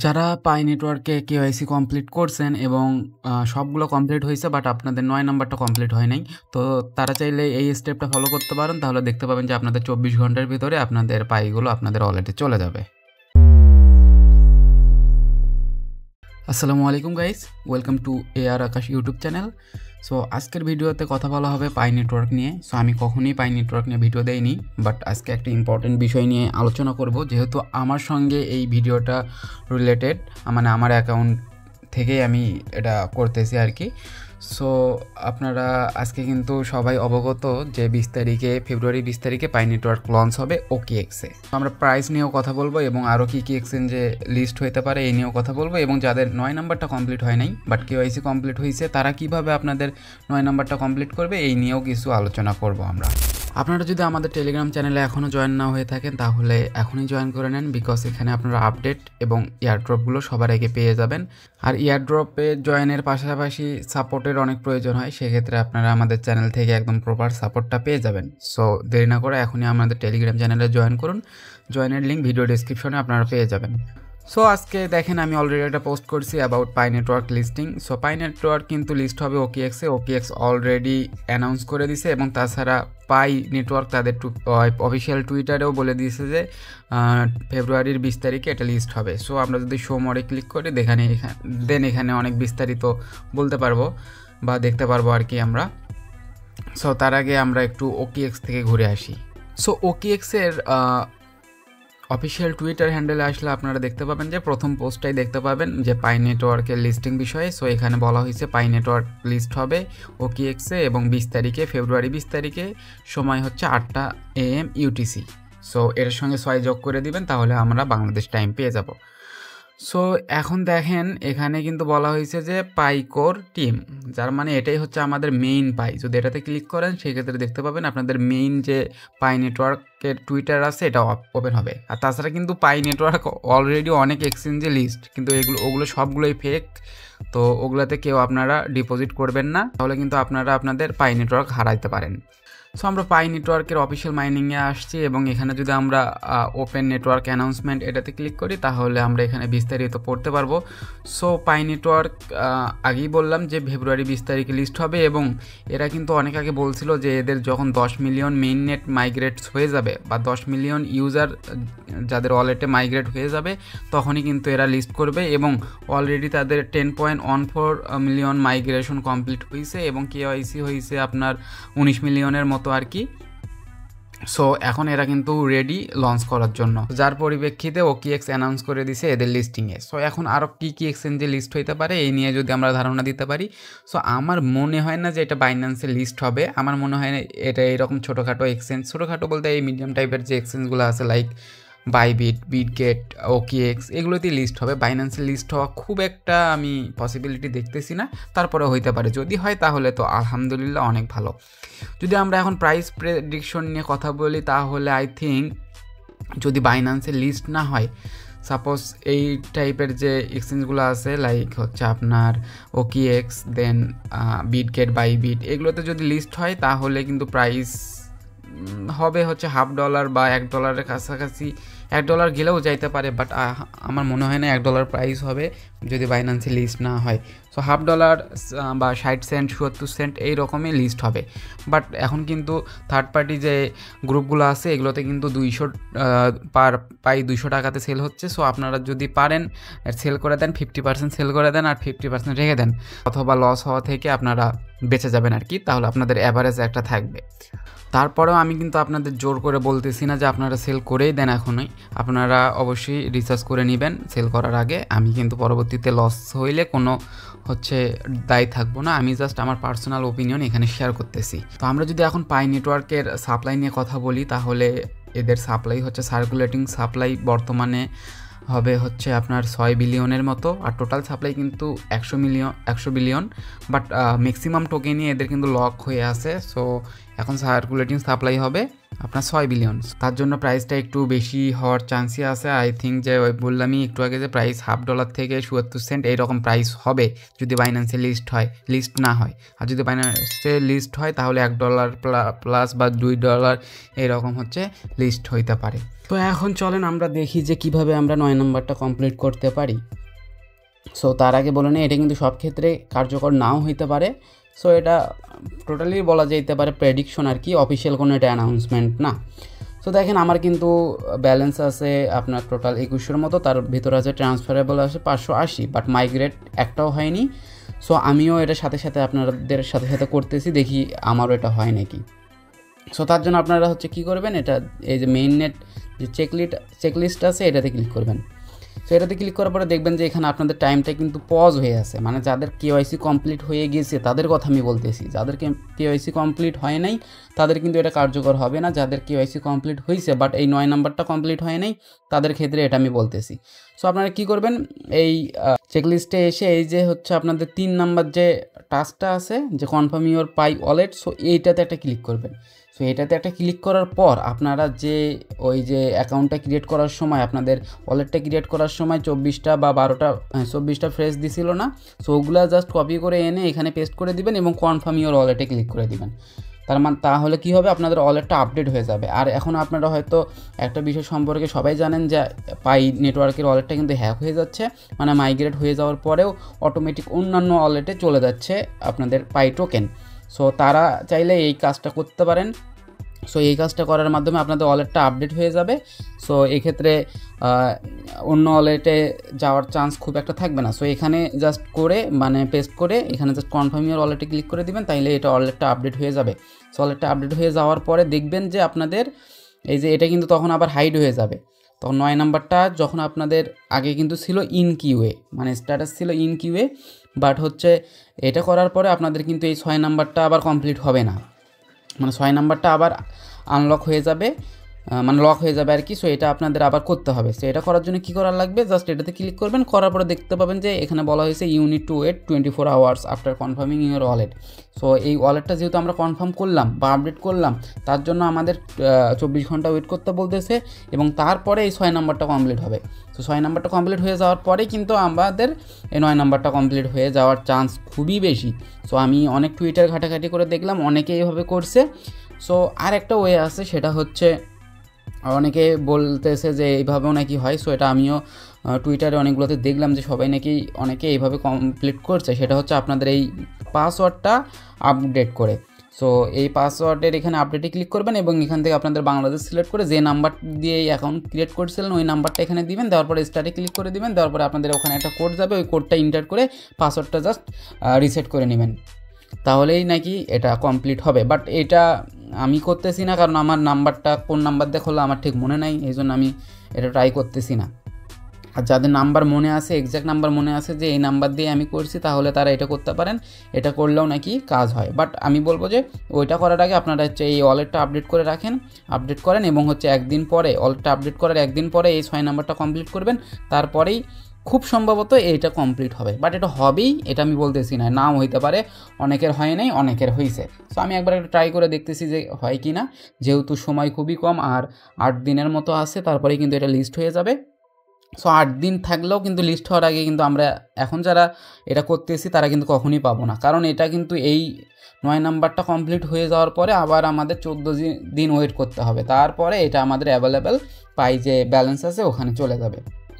যারা পাই নেটওয়ার্কে KYC complete করছেন এবং সবগুলো কমপ্লিট হয়েছে বাট আপনাদের ৯ নাম্বারটা কমপ্লিট হয় নাই, তো তারা চাইলে এই স্টেপটা ফলো করতে পারেন। তাহলে দেখতে পাবেন যে আপনাদের ২৪ ঘন্টার ভিতরে আপনাদের পাইগুলো আপনাদের ওয়ালেটে চলে যাবে। আসসালামু আলাইকুম guys, welcome to AR Akash YouTube channel. So আজকের ভিডিওতে কথা বলা হবে পাই নেটওয়ার্ক নিয়ে। সো আমি কখনোই পাই নেটওয়ার্ক নিয়ে ভিডিও দেইনি, বাট আজকে একটা ইম্পর্টেন্ট বিষয় নিয়ে আলোচনা করব, যেহেতু আমার সঙ্গে এই ভিডিওটা রিলেটেড, মানে আমার অ্যাকাউন্ট থেকেই আমি এটা করতেছি আর কি। সো আপনারা আজকে কিন্তু সবাই অবগত যে ফেব্রুয়ারি ২০ তারিখে পাই নেটওয়ার্ক লঞ্চ হবে OKX-এ। আমরা প্রাইস নিয়েও কথা বলবো এবং আরও কী কী এক্সচেঞ্জে লিস্ট হতে পারে এই নিয়েও কথা বলবো, এবং যাদের ৯ নাম্বারটা কমপ্লিট হয় নাই বাট কেওয়াইসি কমপ্লিট হয়েছে তারা কিভাবে আপনাদের ৯ নাম্বারটা কমপ্লিট করবে এই নিয়েও কিছু আলোচনা করব আমরা। আপনারা যদি আমাদের টেলিগ্রাম চ্যানেলে এখনও জয়েন না হয়ে থাকেন তাহলে এখনই জয়েন করে নেন, বিকজ এখানে আপনারা আপডেট এবং ইয়ারড্রপগুলো সবার আগে পেয়ে যাবেন। আর ইয়ারড্রপে জয়েনের পাশাপাশি সাপোর্টের অনেক প্রয়োজন হয়, সেক্ষেত্রে আপনারা আমাদের চ্যানেল থেকে একদম প্রপার সাপোর্টটা পেয়ে যাবেন। সো দেরি না করে এখনই আমাদের টেলিগ্রাম চ্যানেলে জয়েন করুন। জয়েনের লিঙ্ক ভিডিও ডেসক্রিপশনে আপনারা পেয়ে যাবেন। সো আজকে দেখেন আমি অলরেডি একটা পোস্ট করছি about pi network listing. So pi network কিন্তু লিস্ট হবে OKX-এ। OKX অলরেডি অ্যানাউন্স করে দিছে, এবং তাছাড়া পাই নেটওয়ার্ক তাদের অফিসিয়াল টুইটারেও বলে দিয়েছে যে ফেব্রুয়ারির ২০ তারিখে এটা লিস্ট হবে। সো আমরা যদি শো মোডে ক্লিক করি এখানে অনেক বিস্তারিত বলতে পারবো বা দেখতে পারবো আর কি আমরা। সো তার আগে আমরা একটু OKX থেকে ঘুরে আসি। সো OKX-এর অফিসিয়াল টুইটার হ্যান্ডেলে আসলে আপনারা দেখতে পাবেন যে প্রথম পোস্টটাই দেখতে পাবেন যে পাই নেটওয়ার্কের লিস্টিং বিষয়ে। সো এখানে বলা হয়েছে পাই নেটওয়ার্ক লিস্ট হবে OKX-এ এবং ২০ তারিখে, ফেব্রুয়ারি ২০ তারিখে, সময় হচ্ছে ৮টা AM UTC। সো এর সঙ্গে ৬ যোগ করে দিবেন, তাহলে আমরা বাংলাদেশ টাইম পেয়ে যাব। সো এখন দেখেন এখানে কিন্তু বলা হয়েছে যে পাই কোর টিম, যার মানে এটাই হচ্ছে আমাদের মেইন পাই। যদি এটাতে ক্লিক করেন সেক্ষেত্রে দেখতে পাবেন আপনাদের মেইন যে পাই নেটওয়ার্কের টুইটার আছে এটা ওপেন হবে। আর তাছাড়া কিন্তু পাই নেটওয়ার্ক অলরেডি অনেক এক্সচেঞ্জে লিস্ট, কিন্তু ওগুলো সবগুলোই ফেক। তো ওগুলোতে কেউ আপনারা ডিপোজিট করবেন না, তাহলে কিন্তু আপনারা আপনাদের পাই নেটওয়ার্ক হারাইতে পারেন। সো আমরা পাই নেটওয়ার্কের অফিসিয়াল মাইনিংয়ে আসছি, এবং এখানে যদি আমরা ওপেন নেটওয়ার্ক অ্যানাউন্সমেন্ট এটাতে ক্লিক করি তাহলে আমরা এখানে বিস্তারিত পড়তে পারবো। সো পাই নেটওয়ার্ক আগেই বললাম যে ফেব্রুয়ারি ২০ তারিখে লিস্ট হবে, এবং এরা কিন্তু অনেক আগে বলছিল যে এদের যখন ১০ মিলিয়ন মেইন নেট মাইগ্রেটস হয়ে যাবে বা ১০ মিলিয়ন ইউজার যাদের ওয়ালেটে মাইগ্রেট হয়ে যাবে তখনই কিন্তু এরা লিস্ট করবে, এবং অলরেডি তাদের 10.14 মিলিয়ন মাইগ্রেশন কমপ্লিট হয়েছে এবং কেওয়াইসি হয়েছে আপনার ১৯ মিলিয়নের মতো আর কি। সো এখন এরা কিন্তু রেডি লঞ্চ করার জন্য, যার পরিপ্রেক্ষিতে OKX অ্যানাউন্স করে দিছে এদের লিস্টিংয়ে। সো এখন আরও কী কী এক্সচেঞ্জে লিস্ট হইতে পারে এই নিয়ে যদি আমরা ধারণা দিতে পারি। সো আমার মনে হয় না যে এটা বাইন্যান্সে লিস্ট হবে, আমার মনে হয় না এটা এরকম ছোটোখাটো এক্সচেঞ্জ, ছোটোখাটো বলতে এই মিডিয়াম টাইপের যে এক্সচেঞ্জগুলো আছে লাইক বাইবিট, বিটগেট, OKX এগুলোতেই লিস্ট হবে। বাইন্যান্সে লিস্ট হওয়া খুব একটা আমি পসিবিলিটি দেখতেছি না, তারপরে হইতে পারে। যদি হয় তাহলে তো আলহামদুলিল্লাহ অনেক ভালো। যদি আমরা এখন প্রাইস প্রেডিকশন নিয়ে কথা বলি তাহলে আই থিঙ্ক যদি বাইন্যান্সে লিস্ট না হয়, সাপোজ এই টাইপের যে এক্সচেঞ্জগুলো আছে লাইক হচ্ছে আপনার OKX, দেন বিটগেট, বাইবিট, এগুলোতে যদি লিস্ট হয় তাহলে কিন্তু প্রাইস হবে হচ্ছে $0.5 বা $1 কাছাকাছি। $1 গেলেও যাইতে পারে, বাট আমার মনে হয় না $1 প্রাইস হবে যদি বাইন্যান্সে লিস্ট না হয়। সো $0.5 বা 60 সেন্ট, 70 সেন্ট এই রকমই লিস্ট হবে। বাট এখন কিন্তু থার্ড পার্টি যে গ্রুপগুলো আছে এগুলোতে কিন্তু 200 পার পাই 200 টাকাতে সেল হচ্ছে। সো আপনারা যদি পারেন সেল করে দেন, 50% সেল করে দেন আর 50% রেখে দেন, অথবা লস হওয়া থেকে আপনারা বেঁচে যাবেন আর কি, তাহলে আপনাদের অ্যাভারেজ একটা থাকবে। তারপরেও আমি কিন্তু আপনাদের জোর করে বলতেছি না যে আপনারা সেল করেই দেন এখনই, আপনারা অবশ্যই রিসার্চ করে নেবেন সেল করার আগে। আমি কিন্তু পরবর্তীতে লস হইলে কোনো দায়ী থাকবো না, আমি জাস্ট আমার পার্সোনাল ওপিনিয়ন এখানে শেয়ার করতেছি। তো আমরা যদি এখন পাই নেটওয়ার্কের সাপ্লাই নিয়ে কথা বলি তাহলে এদের সাপ্লাই হচ্ছে সার্কুলেটিং সাপ্লাই বর্তমানে হবে হচ্ছে আপনার 6 বিলিয়নের মতো, আর টোটাল সাপ্লাই কিন্তু 100 বিলিয়ন। বাট ম্যাক্সিমাম টোকেনই এদের কিন্তু লক হয়ে আছে। সো এখন সার্কুলেটিং সাপ্লাই হবে আপনার 6 বিলিয়ন। তার জন্য প্রাইসটা একটু বেশি হওয়ার চান্সই আছে। আই থিঙ্ক যে ওই বললামই একটু আগে যে প্রাইস $0.50 থেকে 77 সেন্ট এইরকম প্রাইস হবে যদি বাইন্যান্সে লিস্ট না হয়। আর যদি বাইন্যান্সে লিস্ট হয় তাহলে $1 প্লাস বা $2 এরকম হচ্ছে লিস্ট হইতে পারে। তো এখন চলেন আমরা দেখি যে কিভাবে আমরা 9 নম্বরটা কমপ্লিট করতে পারি। সো তার আগে বলে নিই, এটা কিন্তু সব ক্ষেত্রে কার্যকর নাও হইতে পারে। সো এটা টোটালি বলা যেতে পারে প্রেডিকশন আর কি, অফিসিয়াল কোনো এটা অ্যানাউন্সমেন্ট না। সো দেখেন আমার কিন্তু ব্যালেন্স আছে আপনার টোটাল 2100 মতো, তার ভিতরে আছে ট্রান্সফারেবল আছে 580, বাট মাইগ্রেট একটাও হয়নি। সো আমিও এটার সাথে সাথে আপনাদের সাথে সাথে করতেছি, দেখি আমারও এটা হয় নাকি। সো তার জন্য আপনারা হচ্ছে কী করবেন, এটা এই যে মেইন নেট যে চেকলিস্ট আছে এটাতে ক্লিক করবেন। সো এটাতে ক্লিক করার পরে দেখবেন যে এখানে আপনাদের টাইমটা কিন্তু পজ হয়ে আছে, মানে যাদের কেওয়াইসি কমপ্লিট হয়ে গিয়েছে তাদের কথা আমি বলতেছি। যাদের কেওয়াইসি কমপ্লিট হয় নাই তাদের কিন্তু এটা কার্যকর হবে না। যাদের কেওয়াইসি কমপ্লিট হয়েছে বাট এই 9 নাম্বারটা কমপ্লিট হয় নাই তাদের ক্ষেত্রে এটা আমি বলতেছি। সো আপনারা কী করবেন, এই চেকলিস্টে এসে এই যে হচ্ছে আপনাদের 3 নাম্বার যে টাস্কটা আছে যে confirm your pi wallet, so এইটাতে একটা ক্লিক করবেন। সো এটাতে একটা ক্লিক করার পর আপনারা যে ওই যে অ্যাকাউন্টটা ক্রিয়েট করার সময় আপনাদের ওয়ালেটটা ক্রিয়েট করার সময় 24টা বা 24টা ফ্রেজ দিছিল না, সো ওগুলো জাস্ট কপি করে এনে এখানে পেস্ট করে দিবেন এবং কনফার্ম ইউর ওয়ালেটে ক্লিক করে দিবেন। তাহলে কী হবে, আপনাদের ওয়ালেটটা আপডেট হয়ে যাবে। আর এখন আপনারা হয়তো একটা বিষয় সম্পর্কে সবাই জানেন যে পাই নেটওয়ার্কের ওয়ালেটটা কিন্তু হ্যাক হয়ে যাচ্ছে, মানে মাইগ্রেট হয়ে যাওয়ার পরেও অটোমেটিক অন্যান্য ওয়ালেটে চলে যাচ্ছে আপনাদের পাই টোকেন। সো তারা চাইলে এই কাজটা করতে পারেন। সো এই কাজটা করার মাধ্যমে আপনাদের ওয়ালেটটা আপডেট হয়ে যাবে। সো এক্ষেত্রে অন্য ওয়ালেটে যাওয়ার চান্স খুব একটা থাকবে না। সো এখানে জাস্ট করে মানে পেস্ট করে এখানে জাস্ট কনফার্ম ইউর ওয়ালেটে ক্লিক করে দিবেন, তাইলে এটা ওয়ালেটটা আপডেট হয়ে যাবে। সো ওয়ালেটটা আপডেট হয়ে যাওয়ার পরে দেখবেন যে আপনাদের এই যে এটা কিন্তু তখন আবার হাইড হয়ে যাবে। তখন 9 নাম্বারটা যখন আপনাদের আগে কিন্তু ছিল ইন কিউয়ে, মানে স্ট্যাটাস ছিল ইন কিউয়ে, বাট হচ্ছে এটা করার পরে আপনাদের কিন্তু এই 6 নাম্বারটা আবার কমপ্লিট হবে না, মানে 6 নাম্বারটা আবার আনলক হয়ে যাবে, মানে লক হয়ে যাবে আর কি। সো এটা আপনাদের আবার করতে হবে। সো এটা করার জন্য কী করার লাগবে, জাস্ট এটাতে ক্লিক করবেন, করার পরে দেখতে পাবেন যে এখানে বলা হয়েছে you need to wait 24 hours after confirming your wallet. So এই ওয়ালেটটা যেহেতু আমরা কনফার্ম করলাম বা আপডেট করলাম, তার জন্য আমাদের 24 ঘন্টা ওয়েট করতে বলতেছে এবং তারপরে এই 6 নাম্বারটা কমপ্লিট হবে। সো 6 নাম্বারটা কমপ্লিট হয়ে যাওয়ার পরে কিন্তু আমাদের এই 9 নাম্বারটা কমপ্লিট হয়ে যাওয়ার চান্স খুবই বেশি। সো আমি অনেক টুইটার ঘাটাঘাটি করে দেখলাম অনেকে এইভাবে করছে। সো আর একটা ওয়ে আছে, সেটা হচ্ছে অনেকে বলতেছে যে এইভাবেও নাকি হয়। সো এটা আমিও টুইটারে অনেকগুলোতে দেখলাম যে সবাই নাকি অনেকে এইভাবে কমপ্লিট করছে। সেটা হচ্ছে আপনাদের এই পাসওয়ার্ডটা আপডেট করে। সো এই পাসওয়ার্ডের এখানে আপডেটে ক্লিক করবেন এবং এখান থেকে আপনাদের বাংলাদেশ সিলেক্ট করে যে নাম্বার দিয়ে এই অ্যাকাউন্ট ক্রিয়েট করছিলেন ওই নাম্বারটা এখানে দিবেন, দেওয়ার পরে স্টার্টে ক্লিক করে দিবেন, দেওয়ার পরে আপনাদের ওখানে একটা কোড যাবে, ওই কোডটা এন্টার করে পাসওয়ার্ডটা জাস্ট রিসেট করে নেবেন, তাহলেই নাকি এটা কমপ্লিট হবে। বাট এটা আমি করতেছি না, কারণ আমার নাম্বারটা কোন নাম্বার দিয়ে হলো আমার ঠিক মনে নাই, এই জন্য আমি এটা ট্রাই করতেছি না। আর যাদের নাম্বার মনে আছে, এক্স্যাক্ট নাম্বার মনে আছে যে এই নাম্বার দিয়ে আমি করছি, তাহলে তারা এটা করতে পারেন, এটা করলেও নাকি কাজ হয়। বাট আমি বলবো যে ওইটা করার আগে আপনারা হচ্ছে এই ওয়ালেটটা আপডেট করে রাখেন, আপডেট করেন এবং হচ্ছে একদিন পরে ওয়ালেটটা আপডেট করার একদিন পরে এই 6 নাম্বারটা কমপ্লিট করবেন, তারপরেই খুব সম্ভবত এইটা কমপ্লিট হবে। বাট এটা হবেই এটা আমি বলতেছি না, নাও হইতে পারে, অনেকের হয় নাই অনেকের হয়েছে। সো আমি একবার একটা ট্রাই করে দেখতেছি যে হয় কি না, যেহেতু সময় খুবই কম আর 8 দিনের মতো আছে, তারপরেই কিন্তু এটা লিস্ট হয়ে যাবে। সো 8 দিন থাকলেও কিন্তু লিস্ট হওয়ার আগে কিন্তু আমরা এখন যারা এটা করতেছি তারা কিন্তু কখনই পাবো না, কারণ এটা কিন্তু এই 9 নাম্বারটা কমপ্লিট হয়ে যাওয়ার পরে আবার আমাদের 14 দিন ওয়েট করতে হবে, তারপরে এটা আমাদের অ্যাভেলেবেল পাই যে ব্যালেন্স আছে ওখানে চলে যাবে।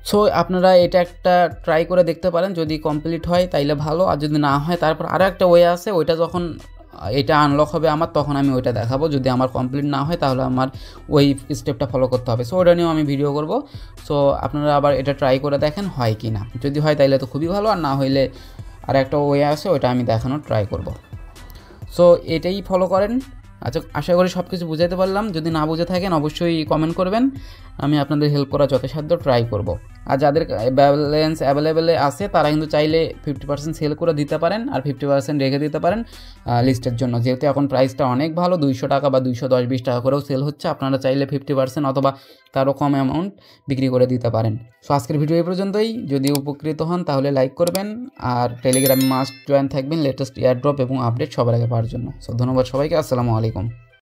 সো আপনারা এটা একটা ট্রাই করে দেখতে পারেন, যদি কমপ্লিট হয় তাইলে ভালো, আর যদি না হয় তারপর আরও একটা ওয়ে আছে, ওইটা যখন এটা আনলক হবে আমার তখন আমি ওইটা দেখাবো। যদি আমার কমপ্লিট না হয় তাহলে আমার ওই স্টেপটা ফলো করতে হবে। সো ওটা নিয়েও আমি ভিডিও করব। সো আপনারা আবার এটা ট্রাই করে দেখেন হয় কি না, যদি হয় তাইলে তো খুবই ভালো, আর না হইলে আর একটা ওয়ে আছে ওইটা আমি দেখানোর ট্রাই করব। সো এটাই ফলো করেন। আচ্ছা, আশা করি সব কিছু বুঝাইতে পারলাম। যদি না বুঝে থাকেন অবশ্যই কমেন্ট করবেন, আমি আপনাদের হেল্প করার যথাসাধ্য ট্রাই করব। আর যাদের ব্যালেন্স অ্যাভেলেবেলে আছে তারা কিন্তু চাইলে 50% সেল করে দিতে পারেন আর 50% রেখে দিতে পারেন লিস্টের জন্য, যেহেতু এখন প্রাইসটা অনেক ভালো, 200 টাকা বা 210-20 টাকা করেও সেল হচ্ছে। আপনারা চাইলে 50% অথবা তারও কম অ্যামাউন্ট বিক্রি করে দিতে পারেন। সো আজকের ভিডিও এই পর্যন্তই। যদি উপকৃত হন তাহলে লাইক করবেন আর টেলিগ্রামে মাস্ট জয়েন থাকবেন লেটেস্ট এয়ারড্রপ এবং আপডেট সবার আগে পাওয়ার জন্য। সো ধন্যবাদ সবাইকে, আসসালামু আলাইকুম।